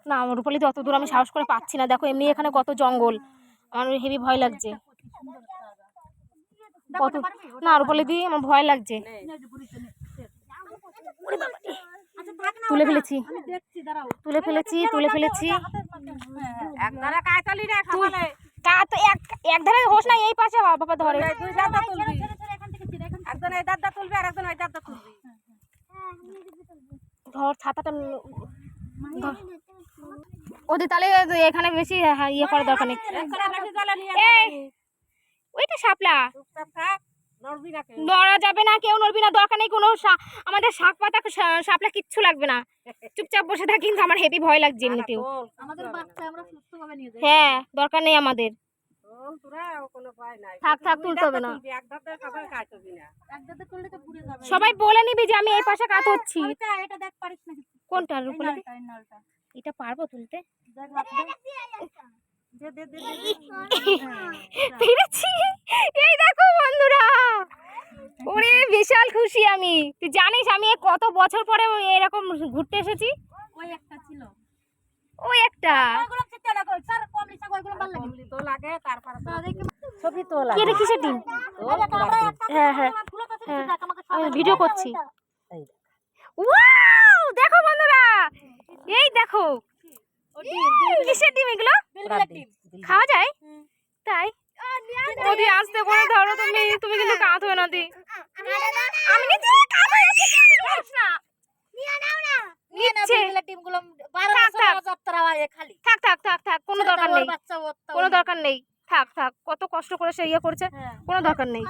না রূপালীতে অত দূর আমি সাহস করে পাচ্ছি না। দেখো এমনি এখানে কত জঙ্গল, আমার হেভি ভয় লাগছে। কত না রূপালীদি আমার ভয় লাগছে। তুলে ফেলেছি তুলে ফেলেছি তুলে ফেলেছি। এক ধারে হোস না, এই পাশে বাবা ধরে। ধর ছাতাটা ওদের, তাহলে এখানে বেশি ইয়ে করার দরকার নেই। ওইটা শাপলা, নড়া যাবে না, কেউ নড়বি না, দরকার নেই কোনো। আমাদের শাক পাতা শাপলা কিচ্ছু লাগবে না, চুপচাপ বসে থাক। কিন্তু আমার হেভি ভয় লাগছে এমনিতেও। হ্যাঁ দরকার নেই আমাদের। থাক থাক, তুলতে হবে না। সবাই বলে নিবি যে আমি এই পাশে কাজ হচ্ছি। কোনটা রূপালী? এটা পারবো তুলতে? পেরেছি। এই দেখো বন্ধুরা, ওরে বিশাল খুশি আমি। তুই জানিস আমি কত বছর পরে এরকম ঘুরতে এসেছি। ওই একটা কিসের ডিম? হ্যাঁ হ্যাঁ হ্যাঁ, আমি ভিডিও করছি। ওয়াও দেখো বন্ধুরা, এই দেখো কিসের ডিম এগুলো? খাওয়া যায়? তাই ওদি আসতে বলে ধরো তুমি, তুমি কিন্তু কাঁদ হয়ে না দি। আমি নিচ্ছি, কাঁদ হয়ে যাচ্ছে না। থাক থাক থাক থাক, কোনো দরকার নেই, কোনো দরকার নেই। থাক থাক, কত কষ্ট করে সে ইয়ে করছে, কোনো দরকার নেই।